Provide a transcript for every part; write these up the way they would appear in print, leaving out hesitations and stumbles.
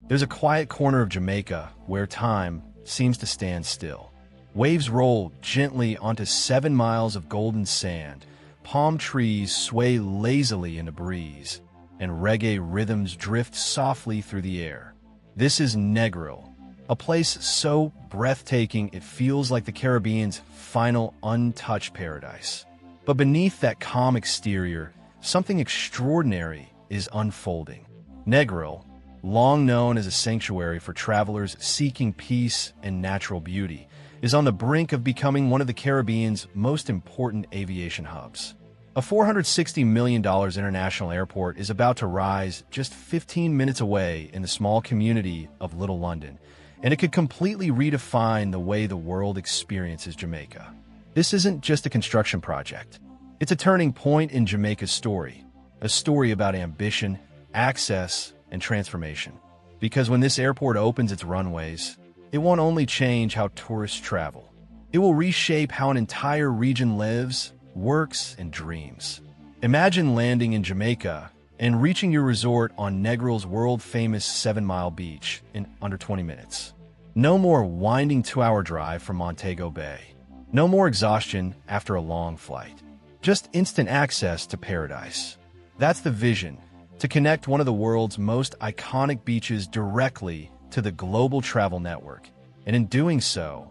There's a quiet corner of Jamaica where time seems to stand still. Waves roll gently onto 7 miles of golden sand, palm trees sway lazily in a breeze, and reggae rhythms drift softly through the air. This is Negril, a place so breathtaking it feels like the Caribbean's final untouched paradise. But beneath that calm exterior, something extraordinary is unfolding. Negril, long known as a sanctuary for travelers seeking peace and natural beauty, is on the brink of becoming one of the Caribbean's most important aviation hubs. A $460 million international airport is about to rise just 15 minutes away in the small community of Little London, and it could completely redefine the way the world experiences Jamaica. This isn't just a construction project. It's a turning point in Jamaica's story, a story about ambition, access, and transformation. Because when this airport opens its runways, it won't only change how tourists travel. It will reshape how an entire region lives, works, and dreams. Imagine landing in Jamaica and reaching your resort on Negril's world-famous 7-mile beach in under 20 minutes. No more winding 2-hour drive from Montego Bay. No more exhaustion after a long flight. Just instant access to paradise. That's the vision, to connect one of the world's most iconic beaches directly to the global travel network, and in doing so,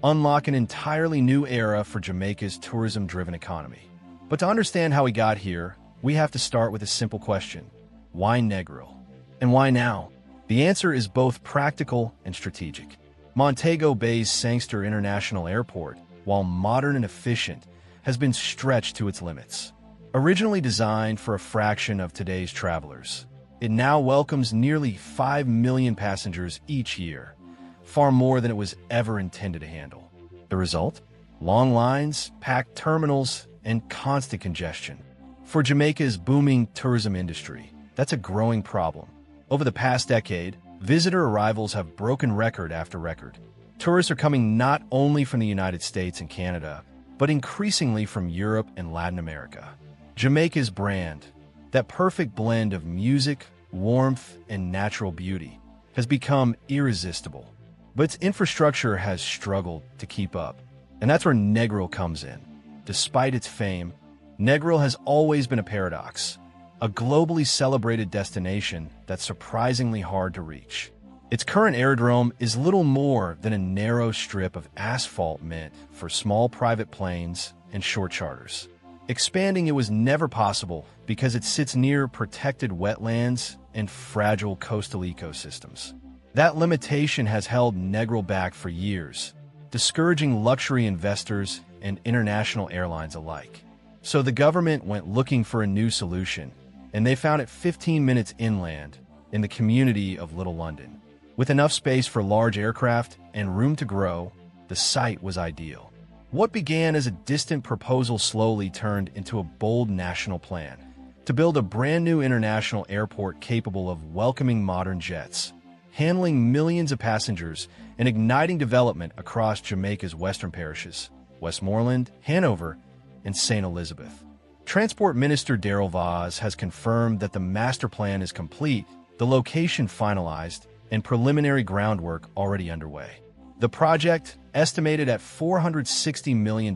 unlock an entirely new era for Jamaica's tourism-driven economy. But to understand how we got here, we have to start with a simple question. Why Negril? And why now? The answer is both practical and strategic. Montego Bay's Sangster International Airport, while modern and efficient, has been stretched to its limits. Originally designed for a fraction of today's travelers, it now welcomes nearly 5 million passengers each year, far more than it was ever intended to handle. The result? Long lines, packed terminals, and constant congestion. For Jamaica's booming tourism industry, that's a growing problem. Over the past decade, visitor arrivals have broken record after record. Tourists are coming not only from the United States and Canada, but increasingly from Europe and Latin America. Jamaica's brand, that perfect blend of music, warmth, and natural beauty, has become irresistible. But its infrastructure has struggled to keep up, and that's where Negril comes in. Despite its fame, Negril has always been a paradox, a globally celebrated destination that's surprisingly hard to reach. Its current aerodrome is little more than a narrow strip of asphalt meant for small private planes and short charters. Expanding it was never possible because it sits near protected wetlands and fragile coastal ecosystems. That limitation has held Negril back for years, discouraging luxury investors and international airlines alike. So the government went looking for a new solution, and they found it 15 minutes inland in the community of Little London. With enough space for large aircraft and room to grow, the site was ideal. What began as a distant proposal slowly turned into a bold national plan to build a brand new international airport capable of welcoming modern jets, handling millions of passengers, and igniting development across Jamaica's western parishes, Westmoreland, Hanover, and St. Elizabeth. Transport Minister Daryl Vaz has confirmed that the master plan is complete, the location finalized, and preliminary groundwork already underway. The project, estimated at $460 million,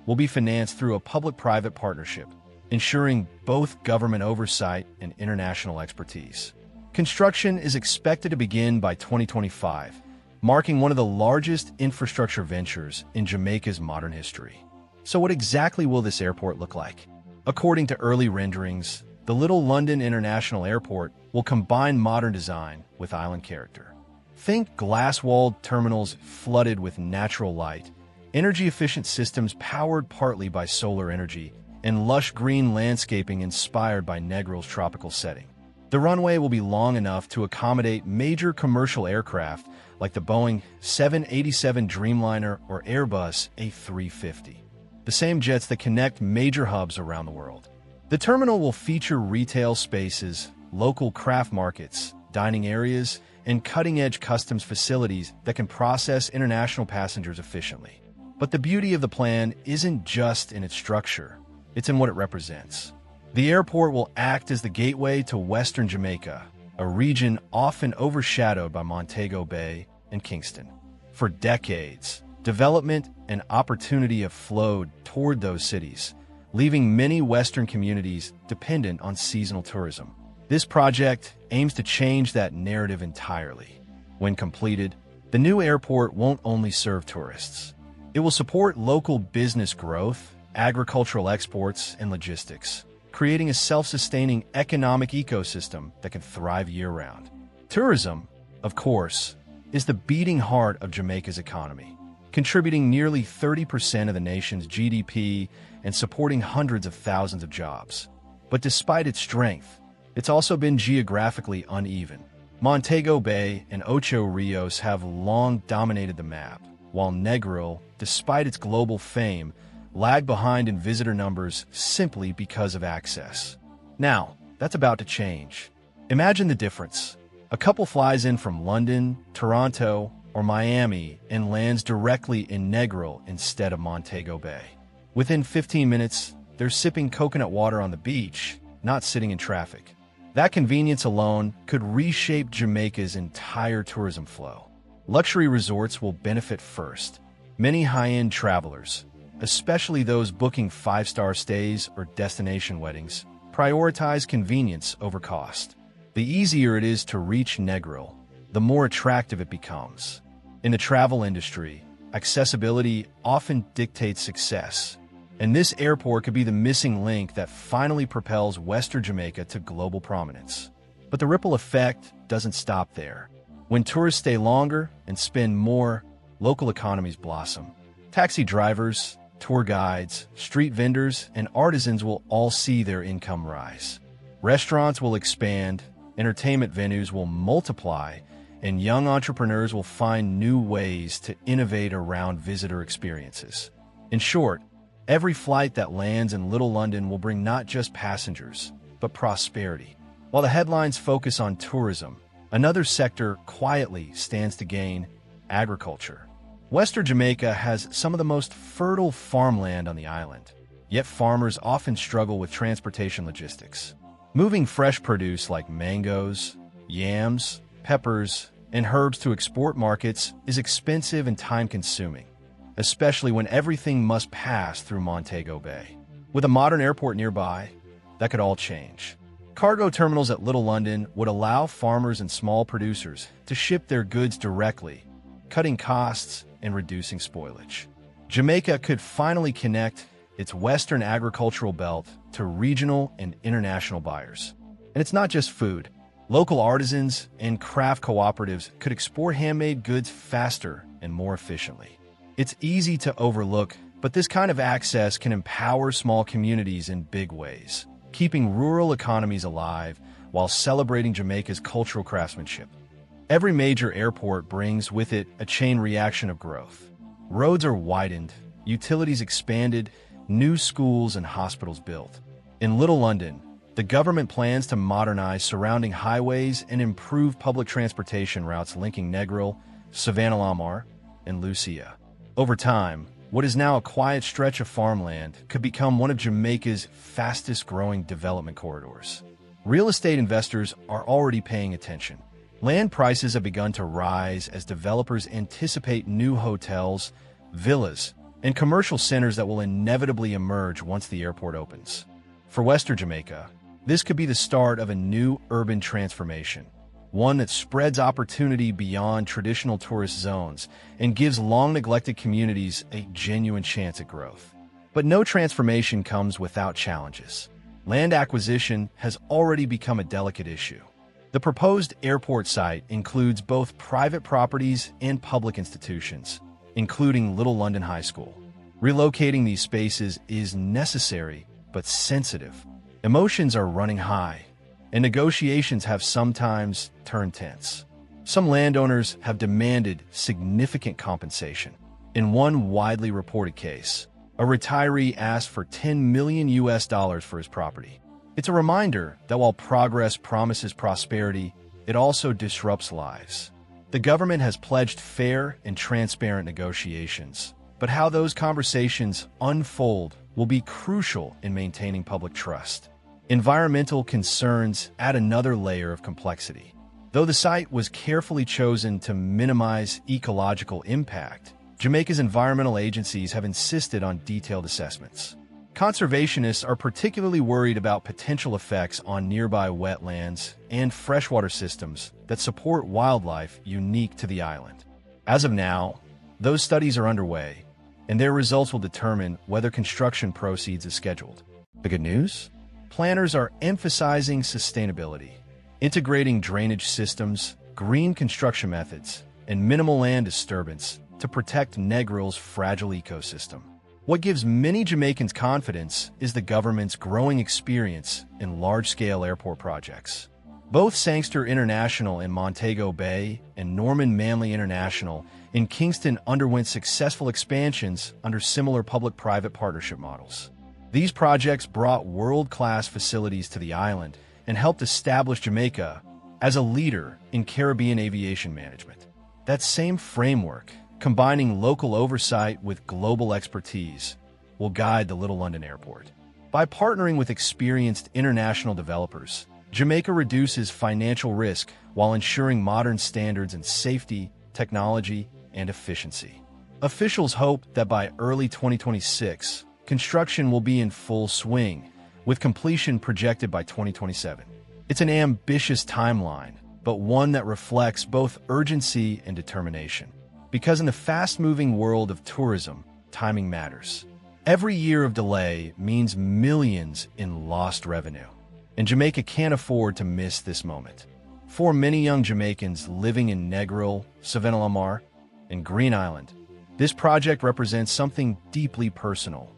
will be financed through a public-private partnership, ensuring both government oversight and international expertise. Construction is expected to begin by 2025, marking one of the largest infrastructure ventures in Jamaica's modern history. So what exactly will this airport look like? According to early renderings, the Little London International Airport will combine modern design with island character. Think glass-walled terminals flooded with natural light, energy-efficient systems powered partly by solar energy, and lush green landscaping inspired by Negril's tropical setting. The runway will be long enough to accommodate major commercial aircraft like the Boeing 787 Dreamliner or Airbus A350, the same jets that connect major hubs around the world. The terminal will feature retail spaces, local craft markets, dining areas, and cutting-edge customs facilities that can process international passengers efficiently. But the beauty of the plan isn't just in its structure, it's in what it represents. The airport will act as the gateway to Western Jamaica, a region often overshadowed by Montego Bay and Kingston. For decades, development and opportunity have flowed toward those cities, leaving many Western communities dependent on seasonal tourism. This project aims to change that narrative entirely. When completed, the new airport won't only serve tourists. It will support local business growth, agricultural exports, and logistics, creating a self-sustaining economic ecosystem that can thrive year-round. Tourism, of course, is the beating heart of Jamaica's economy, contributing nearly 30% of the nation's GDP and supporting hundreds of thousands of jobs. But despite its strength, it's also been geographically uneven. Montego Bay and Ocho Rios have long dominated the map, while Negril, despite its global fame, lagged behind in visitor numbers simply because of access. Now, that's about to change. Imagine the difference. A couple flies in from London, Toronto, or Miami and lands directly in Negril instead of Montego Bay. Within 15 minutes, they're sipping coconut water on the beach, not sitting in traffic. That convenience alone could reshape Jamaica's entire tourism flow. Luxury resorts will benefit first. Many high-end travelers, especially those booking 5-star stays or destination weddings, prioritize convenience over cost. The easier it is to reach Negril, the more attractive it becomes. In the travel industry, accessibility often dictates success, and this airport could be the missing link that finally propels Western Jamaica to global prominence. But the ripple effect doesn't stop there. When tourists stay longer and spend more, local economies blossom. Taxi drivers, tour guides, street vendors, and artisans will all see their income rise. Restaurants will expand, entertainment venues will multiply, and young entrepreneurs will find new ways to innovate around visitor experiences. In short, every flight that lands in Little London will bring not just passengers, but prosperity. While the headlines focus on tourism, another sector quietly stands to gain: agriculture. Western Jamaica has some of the most fertile farmland on the island, yet farmers often struggle with transportation logistics. Moving fresh produce like mangoes, yams, peppers, and herbs to export markets is expensive and time-consuming, especially when everything must pass through Montego Bay. With a modern airport nearby, that could all change. Cargo terminals at Little London would allow farmers and small producers to ship their goods directly, cutting costs and reducing spoilage. Jamaica could finally connect its western agricultural belt to regional and international buyers. And it's not just food. Local artisans and craft cooperatives could export handmade goods faster and more efficiently. It's easy to overlook, but this kind of access can empower small communities in big ways, keeping rural economies alive while celebrating Jamaica's cultural craftsmanship. Every major airport brings with it a chain reaction of growth. Roads are widened, utilities expanded, new schools and hospitals built. In Little London, the government plans to modernize surrounding highways and improve public transportation routes linking Negril, Savannah Lamar, and Lucia. Over time, what is now a quiet stretch of farmland could become one of Jamaica's fastest-growing development corridors. Real estate investors are already paying attention. Land prices have begun to rise as developers anticipate new hotels, villas, and commercial centers that will inevitably emerge once the airport opens. For Western Jamaica, this could be the start of a new urban transformation, one that spreads opportunity beyond traditional tourist zones and gives long-neglected communities a genuine chance at growth. But no transformation comes without challenges. Land acquisition has already become a delicate issue. The proposed airport site includes both private properties and public institutions, including Little London High School. Relocating these spaces is necessary but sensitive. Emotions are running high, and negotiations have sometimes turned tense. Some landowners have demanded significant compensation. In one widely reported case, a retiree asked for $10 million for his property. It's a reminder that while progress promises prosperity, it also disrupts lives. The government has pledged fair and transparent negotiations, but how those conversations unfold will be crucial in maintaining public trust. Environmental concerns add another layer of complexity. Though the site was carefully chosen to minimize ecological impact, Jamaica's environmental agencies have insisted on detailed assessments. Conservationists are particularly worried about potential effects on nearby wetlands and freshwater systems that support wildlife unique to the island. As of now, those studies are underway, and their results will determine whether construction proceeds as scheduled. The good news? Planners are emphasizing sustainability, integrating drainage systems, green construction methods, and minimal land disturbance to protect Negril's fragile ecosystem. What gives many Jamaicans confidence is the government's growing experience in large-scale airport projects. Both Sangster International in Montego Bay and Norman Manley International in Kingston underwent successful expansions under similar public-private partnership models. These projects brought world-class facilities to the island and helped establish Jamaica as a leader in Caribbean aviation management. That same framework, combining local oversight with global expertise, will guide the Little London Airport. By partnering with experienced international developers, Jamaica reduces financial risk while ensuring modern standards in safety, technology, and efficiency. Officials hope that by early 2026, construction will be in full swing, with completion projected by 2027. It's an ambitious timeline, but one that reflects both urgency and determination. Because in the fast-moving world of tourism, timing matters. Every year of delay means millions in lost revenue, and Jamaica can't afford to miss this moment. For many young Jamaicans living in Negril, Savannah Lamar, and Green Island, this project represents something deeply personal: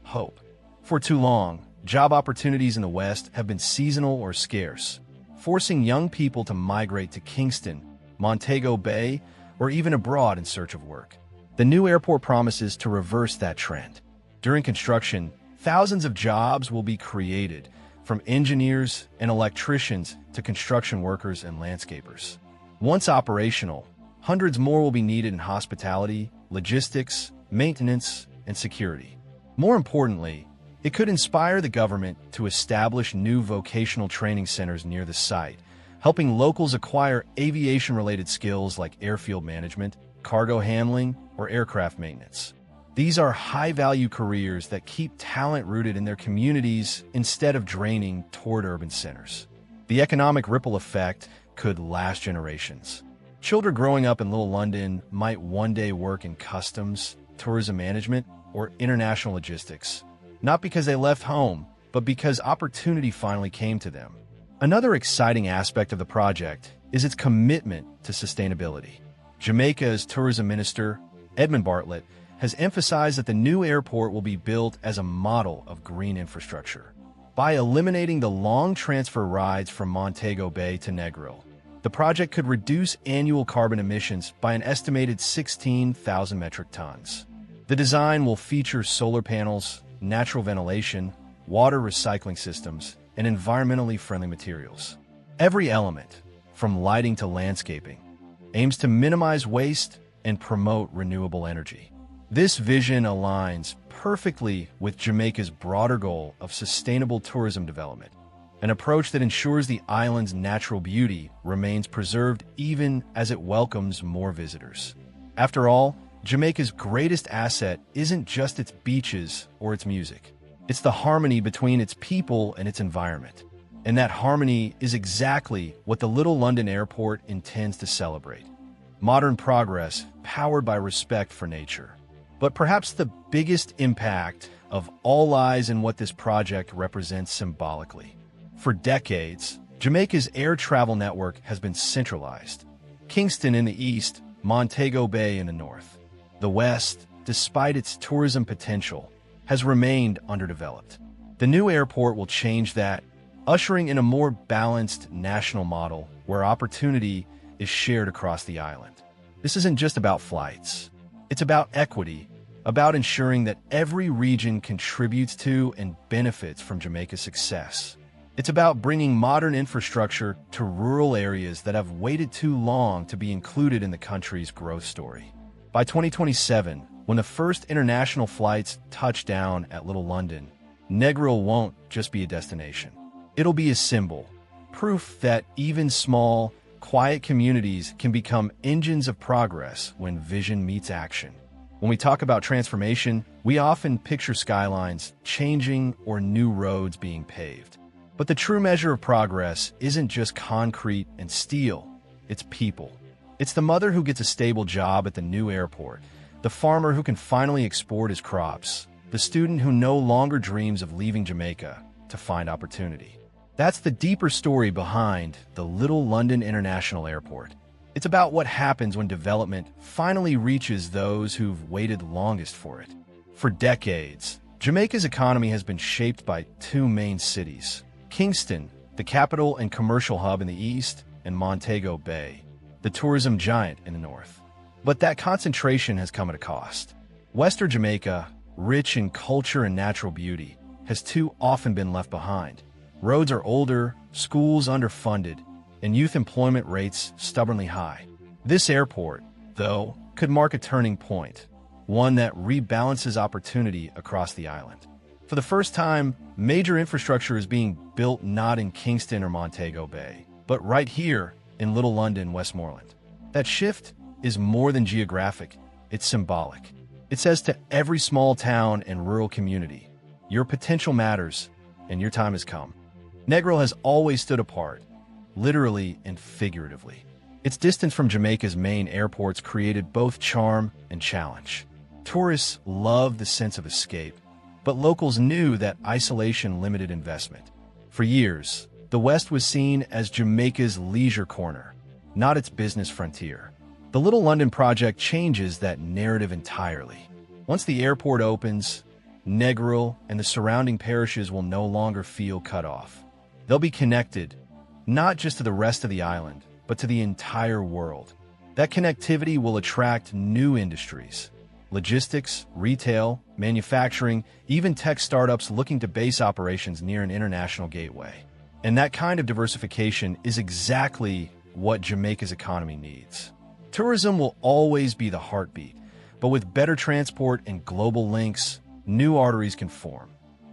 hope. For too long, job opportunities in the West have been seasonal or scarce, forcing young people to migrate to Kingston, Montego Bay, or even abroad in search of work. The new airport promises to reverse that trend. During construction, thousands of jobs will be created, from engineers and electricians to construction workers and landscapers. Once operational, hundreds more will be needed in hospitality, logistics, maintenance, and security. More importantly, it could inspire the government to establish new vocational training centers near the site, helping locals acquire aviation-related skills like airfield management, cargo handling, or aircraft maintenance. These are high-value careers that keep talent rooted in their communities instead of draining toward urban centers. The economic ripple effect could last generations. Children growing up in Little London might one day work in customs, tourism management, or international logistics, not because they left home, but because opportunity finally came to them. Another exciting aspect of the project is its commitment to sustainability. Jamaica's tourism minister, Edmund Bartlett, has emphasized that the new airport will be built as a model of green infrastructure. By eliminating the long transfer rides from Montego Bay to Negril, the project could reduce annual carbon emissions by an estimated 16,000 metric tons. The design will feature solar panels, natural ventilation, water recycling systems, and environmentally friendly materials. Every element, from lighting to landscaping, aims to minimize waste and promote renewable energy. This vision aligns perfectly with Jamaica's broader goal of sustainable tourism development, an approach that ensures the island's natural beauty remains preserved even as it welcomes more visitors. After all, Jamaica's greatest asset isn't just its beaches or its music. It's the harmony between its people and its environment. And that harmony is exactly what the Little London Airport intends to celebrate. Modern progress powered by respect for nature. But perhaps the biggest impact of all lies in what this project represents symbolically. For decades, Jamaica's air travel network has been centralized. Kingston in the east, Montego Bay in the north. The West, despite its tourism potential, has remained underdeveloped. The new airport will change that, ushering in a more balanced national model where opportunity is shared across the island. This isn't just about flights. It's about equity, about ensuring that every region contributes to and benefits from Jamaica's success. It's about bringing modern infrastructure to rural areas that have waited too long to be included in the country's growth story. By 2027, when the first international flights touch down at Little London, Negril won't just be a destination. It'll be a symbol, proof that even small, quiet communities can become engines of progress when vision meets action. When we talk about transformation, we often picture skylines changing or new roads being paved. But the true measure of progress isn't just concrete and steel, it's people. It's the mother who gets a stable job at the new airport, the farmer who can finally export his crops, the student who no longer dreams of leaving Jamaica to find opportunity. That's the deeper story behind the Little London International Airport. It's about what happens when development finally reaches those who've waited longest for it. For decades, Jamaica's economy has been shaped by two main cities: Kingston, the capital and commercial hub in the east, and Montego Bay, the tourism giant in the north. But that concentration has come at a cost. Western Jamaica, rich in culture and natural beauty, has too often been left behind. Roads are older, schools underfunded, and youth employment rates stubbornly high. This airport, though, could mark a turning point, one that rebalances opportunity across the island. For the first time, major infrastructure is being built not in Kingston or Montego Bay, but right here in Little London, Westmoreland. That shift is more than geographic, it's symbolic. It says to every small town and rural community, your potential matters, and your time has come. Negril has always stood apart, literally and figuratively. Its distance from Jamaica's main airports created both charm and challenge. Tourists loved the sense of escape, but locals knew that isolation limited investment. For years, the West was seen as Jamaica's leisure corner, not its business frontier. The Little London project changes that narrative entirely. Once the airport opens, Negril and the surrounding parishes will no longer feel cut off. They'll be connected, not just to the rest of the island, but to the entire world. That connectivity will attract new industries: logistics, retail, manufacturing, even tech startups looking to base operations near an international gateway. And that kind of diversification is exactly what Jamaica's economy needs. Tourism will always be the heartbeat, but with better transport and global links, new arteries can form.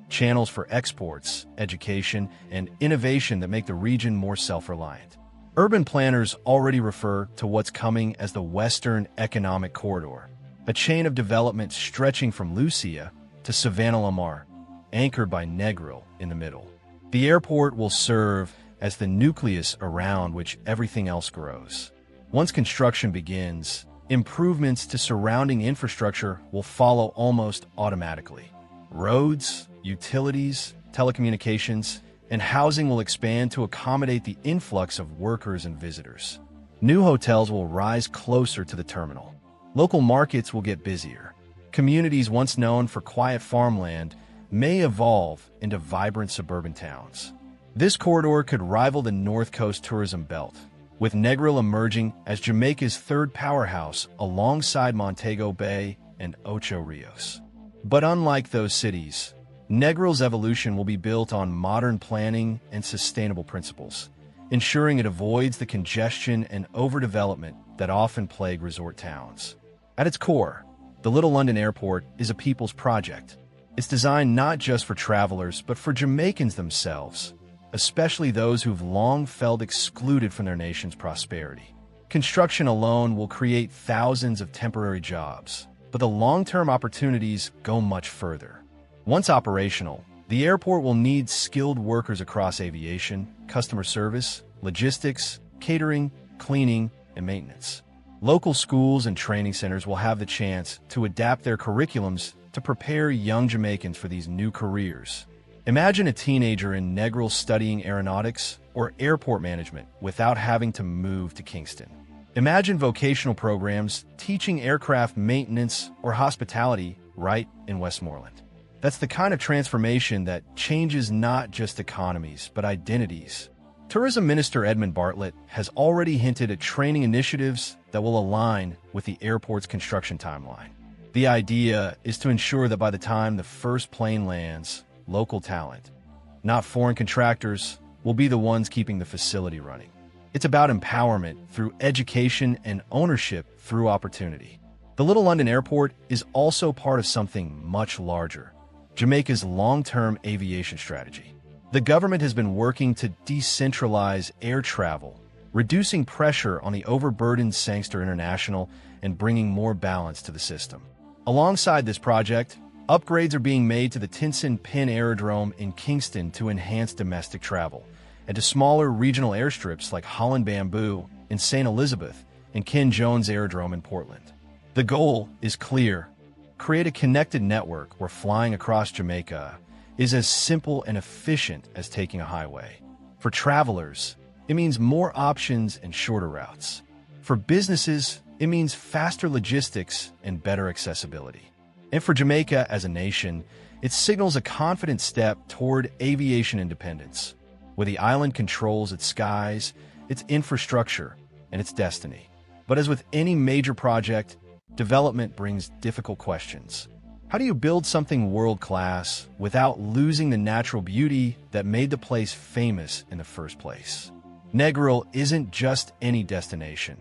Channels for exports, education, and innovation that make the region more self-reliant. Urban planners already refer to what's coming as the Western Economic Corridor, a chain of development stretching from Lucia to Savannah-Lamar, anchored by Negril in the middle. The airport will serve as the nucleus around which everything else grows. Once construction begins, improvements to surrounding infrastructure will follow almost automatically. Roads, utilities, telecommunications, and housing will expand to accommodate the influx of workers and visitors. New hotels will rise closer to the terminal. Local markets will get busier. Communities once known for quiet farmland may evolve into vibrant suburban towns. This corridor could rival the North Coast tourism belt, with Negril emerging as Jamaica's third powerhouse alongside Montego Bay and Ocho Rios. But unlike those cities, Negril's evolution will be built on modern planning and sustainable principles, ensuring it avoids the congestion and overdevelopment that often plague resort towns. At its core, the Little London Airport is a people's project. It's designed not just for travelers, but for Jamaicans themselves, especially those who've long felt excluded from their nation's prosperity. Construction alone will create thousands of temporary jobs, but the long-term opportunities go much further. Once operational, the airport will need skilled workers across aviation, customer service, logistics, catering, cleaning, and maintenance. Local schools and training centers will have the chance to adapt their curriculums to prepare young Jamaicans for these new careers. Imagine a teenager in Negril studying aeronautics or airport management without having to move to Kingston. Imagine vocational programs teaching aircraft maintenance or hospitality right in Westmoreland. That's the kind of transformation that changes not just economies, but identities. Tourism Minister Edmund Bartlett has already hinted at training initiatives that will align with the airport's construction timeline. The idea is to ensure that by the time the first plane lands, local talent, not foreign contractors, will be the ones keeping the facility running. It's about empowerment through education and ownership through opportunity. The Little London Airport is also part of something much larger: Jamaica's long-term aviation strategy. The government has been working to decentralize air travel, reducing pressure on the overburdened Sangster International and bringing more balance to the system. Alongside this project, upgrades are being made to the Tinson Pin Aerodrome in Kingston to enhance domestic travel, and to smaller regional airstrips like Holland Bamboo in St. Elizabeth and Ken Jones Aerodrome in Portland. The goal is clear: create a connected network where flying across Jamaica is as simple and efficient as taking a highway. For travelers, it means more options and shorter routes. For businesses, it means faster logistics and better accessibility. And for Jamaica as a nation, it signals a confident step toward aviation independence, where the island controls its skies, its infrastructure, and its destiny. But as with any major project, development brings difficult questions. How do you build something world-class without losing the natural beauty that made the place famous in the first place? Negril isn't just any destination.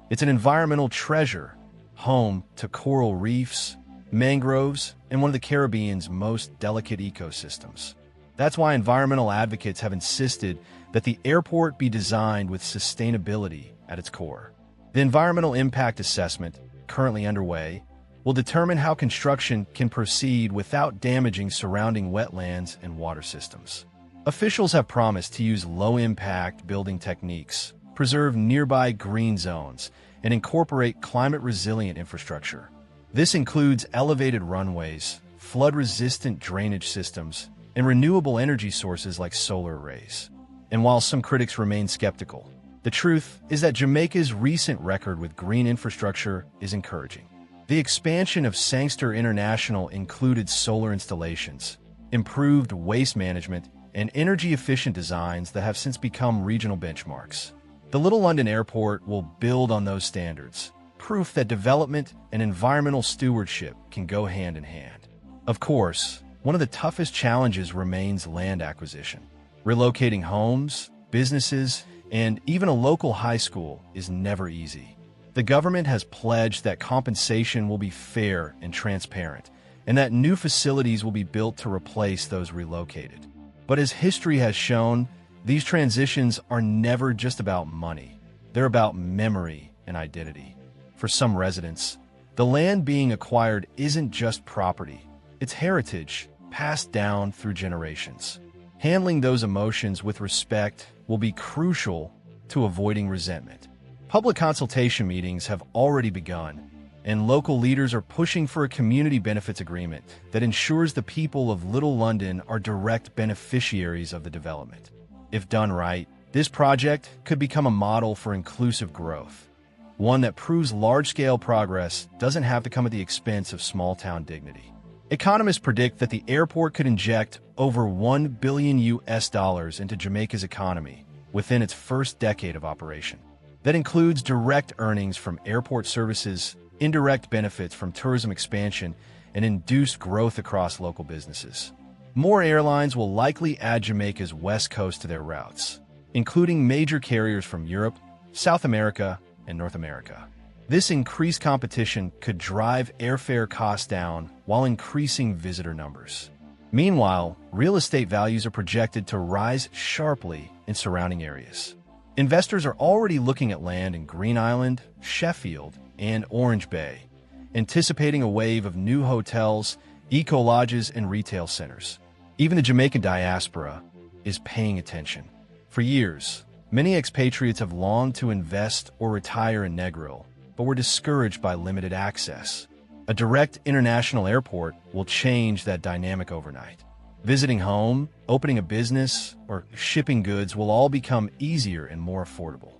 It's an environmental treasure, home to coral reefs, mangroves, and one of the Caribbean's most delicate ecosystems. That's why environmental advocates have insisted that the airport be designed with sustainability at its core. The environmental impact assessment, currently underway, will determine how construction can proceed without damaging surrounding wetlands and water systems. Officials have promised to use low-impact building techniques, preserve nearby green zones, and incorporate climate-resilient infrastructure. This includes elevated runways, flood-resistant drainage systems, and renewable energy sources like solar arrays. And while some critics remain skeptical, the truth is that Jamaica's recent record with green infrastructure is encouraging. The expansion of Sangster International included solar installations, improved waste management, and energy-efficient designs that have since become regional benchmarks. The Little London Airport will build on those standards, proof that development and environmental stewardship can go hand in hand. Of course, one of the toughest challenges remains land acquisition. Relocating homes, businesses, and even a local high school is never easy. The government has pledged that compensation will be fair and transparent, and that new facilities will be built to replace those relocated. But as history has shown, these transitions are never just about money. They're about memory and identity. For some residents, the land being acquired isn't just property, it's heritage passed down through generations. Handling those emotions with respect will be crucial to avoiding resentment. Public consultation meetings have already begun, and local leaders are pushing for a community benefits agreement that ensures the people of Little London are direct beneficiaries of the development. If done right, this project could become a model for inclusive growth, one that proves large-scale progress doesn't have to come at the expense of small-town dignity. Economists predict that the airport could inject over $1 billion into Jamaica's economy within its first decade of operation. That includes direct earnings from airport services, indirect benefits from tourism expansion, and induced growth across local businesses. More airlines will likely add Jamaica's west coast to their routes, including major carriers from Europe, South America, and North America. This increased competition could drive airfare costs down while increasing visitor numbers. Meanwhile, real estate values are projected to rise sharply in surrounding areas. Investors are already looking at land in Green Island, Sheffield, and Orange Bay, anticipating a wave of new hotels, eco-lodges, and retail centers. Even the Jamaican diaspora is paying attention. For years, many expatriates have longed to invest or retire in Negril, but were discouraged by limited access. A direct international airport will change that dynamic overnight. Visiting home, opening a business, or shipping goods will all become easier and more affordable.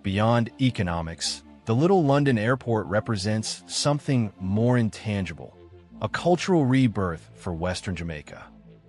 Beyond economics, the Little London Airport represents something more intangible, a cultural rebirth for Western Jamaica.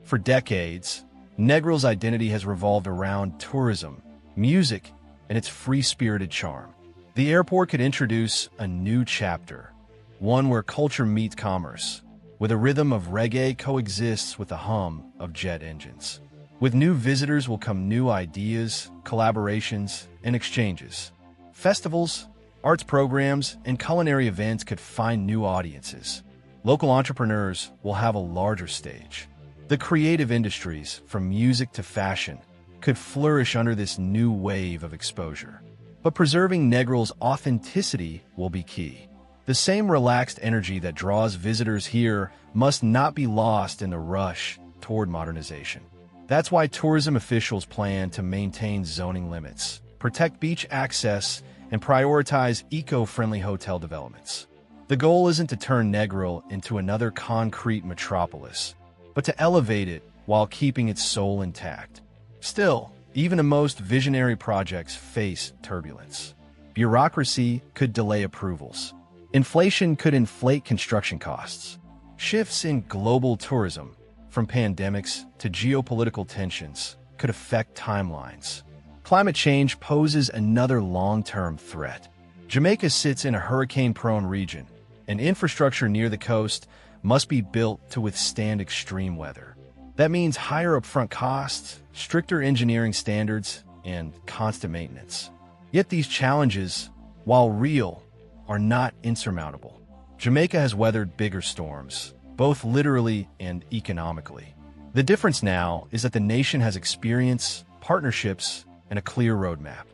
For decades, Negril's identity has revolved around tourism, music, and its free-spirited charm. The airport could introduce a new chapter, one where culture meets commerce, where the rhythm of reggae coexists with the hum of jet engines. With new visitors will come new ideas, collaborations, and exchanges. Festivals, arts programs, and culinary events could find new audiences. Local entrepreneurs will have a larger stage. The creative industries, from music to fashion, could flourish under this new wave of exposure. But preserving Negril's authenticity will be key. The same relaxed energy that draws visitors here must not be lost in the rush toward modernization. That's why tourism officials plan to maintain zoning limits, protect beach access, and prioritize eco-friendly hotel developments. The goal isn't to turn Negril into another concrete metropolis, but to elevate it while keeping its soul intact. Still, even the most visionary projects face turbulence. Bureaucracy could delay approvals. Inflation could inflate construction costs. Shifts in global tourism, from pandemics to geopolitical tensions, could affect timelines. Climate change poses another long-term threat. Jamaica sits in a hurricane-prone region, and infrastructure near the coast must be built to withstand extreme weather. That means higher upfront costs, stricter engineering standards, and constant maintenance. Yet these challenges, while real, are not insurmountable. Jamaica has weathered bigger storms, both literally and economically. The difference now is that the nation has experience, partnerships, and a clear roadmap.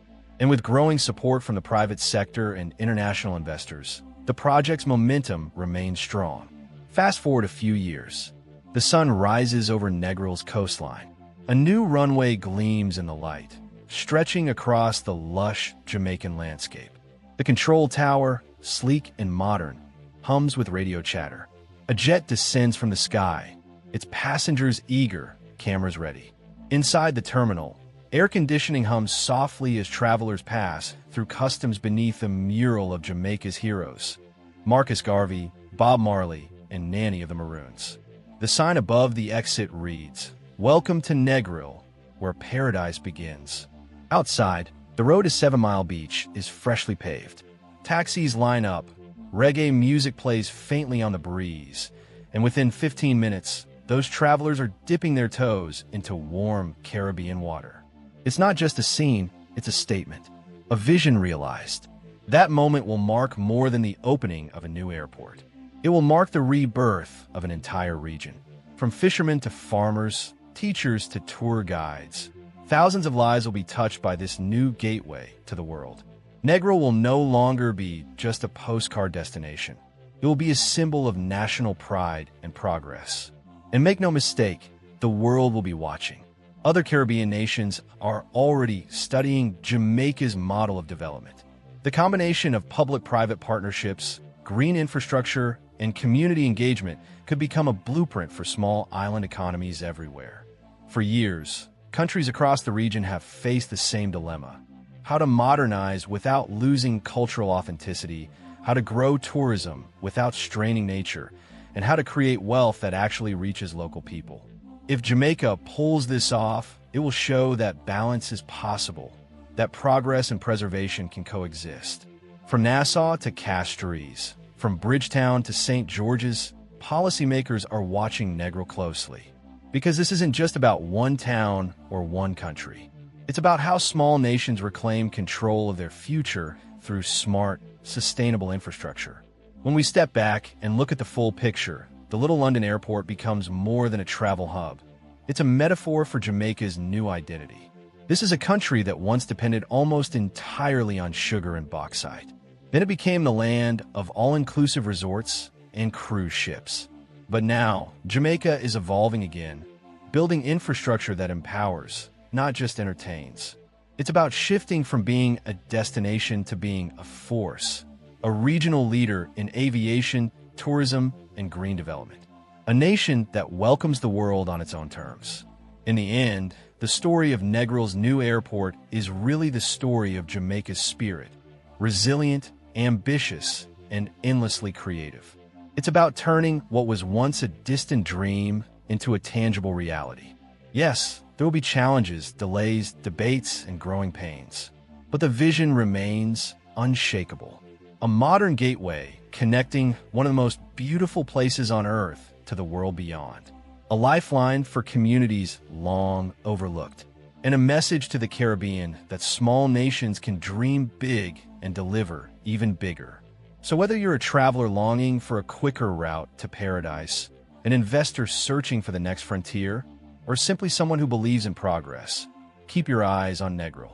And with growing support from the private sector and international investors, the project's momentum remains strong. Fast forward a few years. The sun rises over Negril's coastline. A new runway gleams in the light, stretching across the lush Jamaican landscape. The control tower, sleek and modern, hums with radio chatter. A jet descends from the sky, its passengers eager, cameras ready. Inside the terminal, air conditioning hums softly as travelers pass through customs beneath a mural of Jamaica's heroes: Marcus Garvey, Bob Marley, and Nanny of the Maroons. The sign above the exit reads, "Welcome to Negril, where paradise begins." Outside, the road to 7 Mile Beach is freshly paved. Taxis line up, reggae music plays faintly on the breeze, and within 15 minutes, those travelers are dipping their toes into warm Caribbean water. It's not just a scene, it's a statement, a vision realized. That moment will mark more than the opening of a new airport. It will mark the rebirth of an entire region. From fishermen to farmers, teachers to tour guides, thousands of lives will be touched by this new gateway to the world. Negril will no longer be just a postcard destination. It will be a symbol of national pride and progress. And make no mistake, the world will be watching. Other Caribbean nations are already studying Jamaica's model of development. The combination of public-private partnerships, green infrastructure, and community engagement could become a blueprint for small island economies everywhere. For years, countries across the region have faced the same dilemma: how to modernize without losing cultural authenticity, how to grow tourism without straining nature, and how to create wealth that actually reaches local people. If Jamaica pulls this off, it will show that balance is possible, that progress and preservation can coexist. From Nassau to Castries, from Bridgetown to St. George's, policymakers are watching Negril closely. Because this isn't just about one town or one country. It's about how small nations reclaim control of their future through smart, sustainable infrastructure. When we step back and look at the full picture, the Little London Airport becomes more than a travel hub. It's a metaphor for Jamaica's new identity. This is a country that once depended almost entirely on sugar and bauxite. Then it became the land of all-inclusive resorts and cruise ships. But now, Jamaica is evolving again, building infrastructure that empowers, not just entertains. It's about shifting from being a destination to being a force, a regional leader in aviation, tourism, and green development. A nation that welcomes the world on its own terms. In the end, the story of Negril's new airport is really the story of Jamaica's spirit: resilient, ambitious, and endlessly creative. It's about turning what was once a distant dream into a tangible reality. Yes, there will be challenges, delays, debates, and growing pains. But the vision remains unshakable. A modern gateway connecting one of the most beautiful places on Earth to the world beyond. A lifeline for communities long overlooked. And a message to the Caribbean that small nations can dream big and deliver even bigger. So whether you're a traveler longing for a quicker route to paradise, an investor searching for the next frontier, or simply someone who believes in progress, keep your eyes on Negril.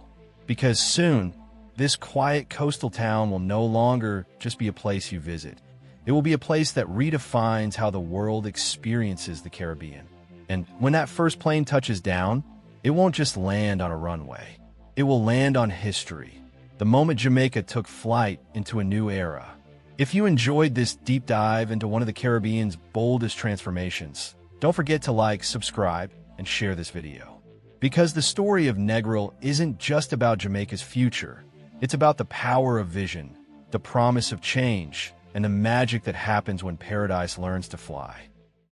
Because soon, this quiet coastal town will no longer just be a place you visit. It will be a place that redefines how the world experiences the Caribbean. And when that first plane touches down, it won't just land on a runway. It will land on history, the moment Jamaica took flight into a new era. If you enjoyed this deep dive into one of the Caribbean's boldest transformations, don't forget to like, subscribe, and share this video. Because the story of Negril isn't just about Jamaica's future. It's about the power of vision, the promise of change, and the magic that happens when paradise learns to fly.